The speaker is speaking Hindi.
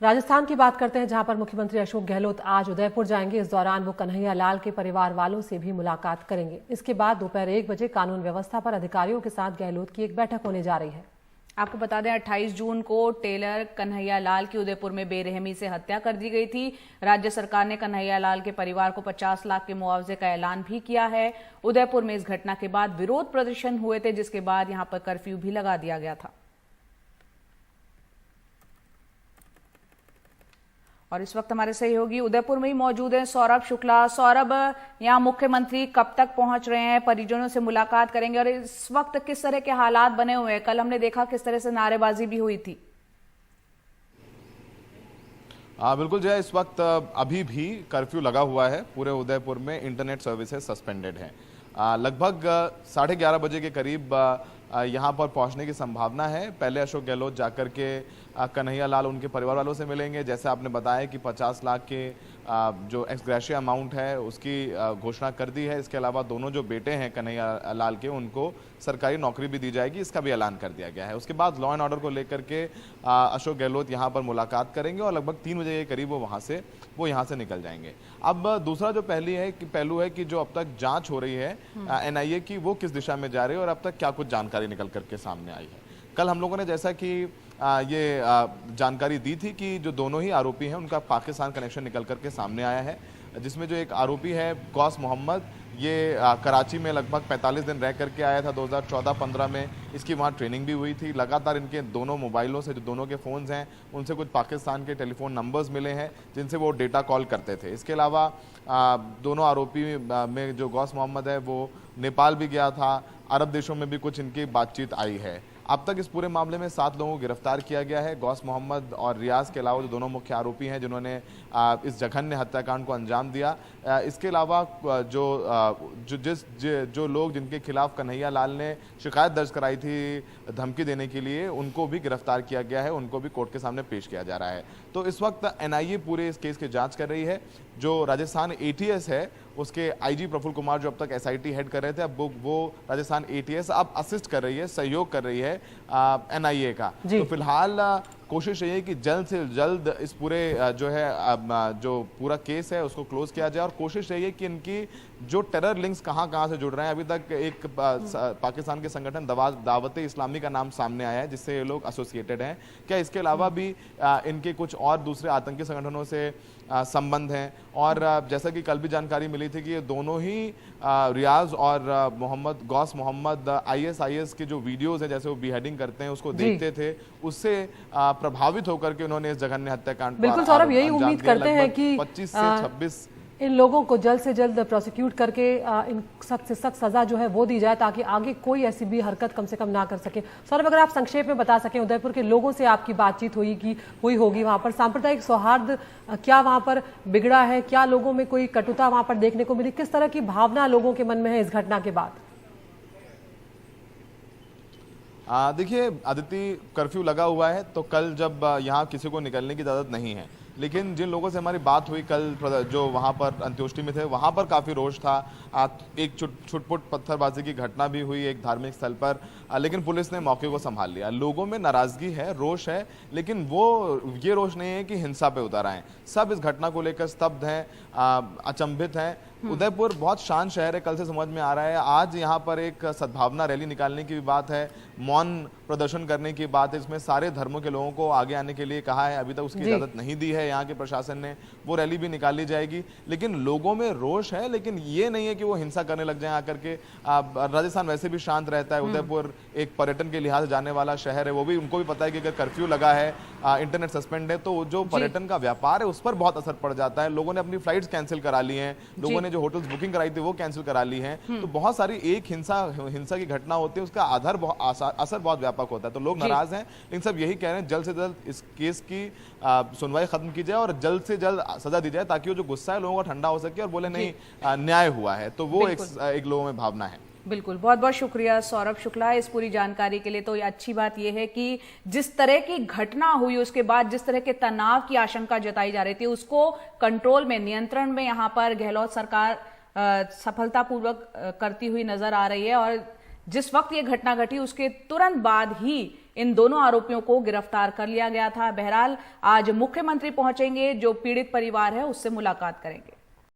राजस्थान की बात करते हैं, जहां पर मुख्यमंत्री अशोक गहलोत आज उदयपुर जाएंगे। इस दौरान वो कन्हैया लाल के परिवार वालों से भी मुलाकात करेंगे। इसके बाद दोपहर 1 बजे कानून व्यवस्था पर अधिकारियों के साथ गहलोत की एक बैठक होने जा रही है। आपको बता दें 28 जून को टेलर कन्हैया लाल की उदयपुर में बेरहमी से हत्या कर दी गई थी। राज्य सरकार ने कन्हैया लाल के परिवार को 50 लाख के मुआवजे का ऐलान भी किया है। उदयपुर में इस घटना के बाद विरोध प्रदर्शन हुए थे, जिसके बाद यहां पर कर्फ्यू भी लगा दिया गया था। और इस वक्त हमारे सहयोगी उदयपुर में ही मौजूद हैं सौरभ शुक्ला। सौरभ, यहाँ मुख्यमंत्री कब तक पहुंच रहे हैं, परिजनों से मुलाकात करेंगे और इस वक्त किस तरह के हालात बने हुए हैं? कल हमने देखा किस तरह से नारेबाजी भी हुई थी। बिल्कुल जय, इस वक्त अभी भी कर्फ्यू लगा हुआ है। पूरे उदयपुर में इंटरनेट सर्विसेज सस्पेंडेड हैं। लगभग 11:30 बजे के करीब यहाँ पर पहुँचने की संभावना है। पहले अशोक गहलोत जाकर के कन्हैया लाल उनके परिवार वालों से मिलेंगे। जैसे आपने बताया कि 50 लाख के जो एक्स ग्रेशिया अमाउंट है उसकी घोषणा कर दी है। इसके अलावा दोनों जो बेटे हैं कन्हैया लाल के, उनको सरकारी नौकरी भी दी जाएगी, इसका भी ऐलान कर दिया गया है। उसके बाद लॉ एंड ऑर्डर को लेकर के अशोक गहलोत यहाँ पर मुलाकात करेंगे और लगभग 3 बजे के करीब वो यहाँ से निकल जाएंगे। अब दूसरा जो पहलू है कि जो अब तक जांच हो रही है एनआईए की, वो किस दिशा में जा रही है और अब तक क्या कुछ जानकारी निकल करके सामने आई है। कल हम लोगों ने जैसा कि ये जानकारी दी थी कि जो दोनों ही आरोपी हैं उनका पाकिस्तान कनेक्शन निकल करके सामने आया है, जिसमें जो एक आरोपी है गौस मोहम्मद, ये कराची में लगभग 45 दिन रह करके आया था 2014-15 में। इसकी वहाँ ट्रेनिंग भी हुई थी। लगातार इनके दोनों मोबाइलों से, जो दोनों के फ़ोन्स हैं, उनसे कुछ पाकिस्तान के टेलीफोन नंबर्स मिले हैं जिनसे वो डेटा कॉल करते थे। इसके अलावा दोनों आरोपी में जो गौस मोहम्मद है वो नेपाल भी गया था। अरब देशों में भी कुछ इनकी बातचीत आई है। अब तक इस पूरे मामले में 7 लोगों को गिरफ्तार किया गया है। गौस मोहम्मद और रियाज के अलावा जो दोनों मुख्य आरोपी हैं जिन्होंने इस जघन्य हत्याकांड को अंजाम दिया, इसके अलावा जो लोग जिनके खिलाफ कन्हैया लाल ने शिकायत दर्ज कराई थी धमकी देने के लिए, उनको भी गिरफ्तार किया गया है। उनको भी कोर्ट के सामने पेश किया जा रहा है। तो इस वक्त एनआईए पूरे इस केस की जांच कर रही है। जो राजस्थान एटीएस है उसके आईजी प्रफुल्ल कुमार, जो अब तक एसआईटी हेड कर रहे थे, अब वो राजस्थान एटीएस अब असिस्ट कर रही है, सहयोग कर रही है एनआईए का। तो फिलहाल कोशिश यही है कि जल्द से जल्द इस पूरे जो पूरा केस है उसको क्लोज किया जाए और कोशिश यही है कि इनकी जो टेरर लिंक्स कहां से जुड़ रहे हैं। अभी तक एक पाकिस्तान के संगठन दावत इस्लामी का नाम सामने आया है जिससे ये लोग एसोसिएटेड हैं। क्या इसके अलावा भी इनके कुछ और दूसरे आतंकी संगठनों से संबंध हैं? और जैसा कि कल भी जानकारी मिली थी कि ये दोनों ही रियाज और गौस मोहम्मद आईएसआईएस के जो वीडियोस हैं, जैसे वो बीहेडिंग करते हैं, उसको देखते थे, उससे प्रभावित होकर के उन्होंने इस जघन्य हत्याकांड। बिल्कुल सौरभ, यही उम्मीद करते हैं कि 25 से 26 इन लोगों को जल्द से जल्द प्रोसिक्यूट करके इन सख्त से सख्त सजा जो है वो दी जाए, ताकि आगे कोई ऐसी भी हरकत कम से कम ना कर सके। सौरभ, अगर आप संक्षेप में बता सकें, उदयपुर के लोगों से आपकी बातचीत हुई होगी, वहां पर सांप्रदायिक सौहार्द क्या वहां पर बिगड़ा है? क्या लोगों में कोई कटुता वहां पर देखने को मिली? किस तरह की भावना लोगों के मन में है इस घटना के बाद? देखिए आदित्य, कर्फ्यू लगा हुआ है तो कल जब यहाँ किसी को निकलने की इजाज़त नहीं है, लेकिन जिन लोगों से हमारी बात हुई कल, जो वहाँ पर अंत्योष्टि में थे, वहाँ पर काफ़ी रोष था। एक छुटपुट पत्थरबाजी की घटना भी हुई एक धार्मिक स्थल पर, लेकिन पुलिस ने मौके को संभाल लिया। लोगों में नाराज़गी है, रोष है, लेकिन वो ये रोष नहीं है कि हिंसा पे उतर आए। सब इस घटना को लेकर स्तब्ध हैं, अचंभित हैं। उदयपुर बहुत शांत शहर है, कल से समझ में आ रहा है। आज यहाँ पर एक सद्भावना रैली निकालने की भी बात है, मौन प्रदर्शन करने की बात है, इसमें सारे धर्मों के लोगों को आगे आने के लिए कहा है। अभी तक उसकी इजाजत नहीं दी है यहाँ के प्रशासन ने। वो रैली भी निकाली जाएगी, लेकिन लोगों में रोष है, लेकिन ये नहीं है कि वो हिंसा करने लग जाए आकर के। राजस्थान वैसे भी शांत रहता है। उदयपुर एक पर्यटन के लिहाज से जाने वाला शहर है। वो भी, उनको भी पता है कि अगर कर्फ्यू लगा है, इंटरनेट सस्पेंड है, तो जो पर्यटन का व्यापार है उस पर बहुत असर पड़ जाता है। लोगों ने अपनी फ्लाइट्स कैंसिल करा ली हैं, लोगों ने जो होटल्स बुकिंग कराई थी वो कैंसिल करा ली हैं। तो बहुत सारी एक हिंसा की घटना होती है, उसका असर बहुत व्यापक होता है। तो लोग नाराज हैं, लेकिन सब यही कह रहे हैं जल्द से जल्द इस केस की सुनवाई खत्म की जाए और जल्द से जल्द सजा दी जाए, ताकि वो जो गुस्सा है लोगों का ठंडा हो सके और बोले नहीं न्याय हुआ है। तो वो एक लोगों में भावना है। बिल्कुल, बहुत बहुत शुक्रिया सौरभ शुक्ला इस पूरी जानकारी के लिए। तो अच्छी बात यह है कि जिस तरह की घटना हुई उसके बाद जिस तरह के तनाव की आशंका जताई जा रही थी, उसको कंट्रोल में, नियंत्रण में यहाँ पर गहलोत सरकार सफलतापूर्वक करती हुई नजर आ रही है। और जिस वक्त ये घटना घटी उसके तुरंत बाद ही इन दोनों आरोपियों को गिरफ्तार कर लिया गया था। बहरहाल आज मुख्यमंत्री पहुंचेंगे, जो पीड़ित परिवार है उससे मुलाकात करेंगे।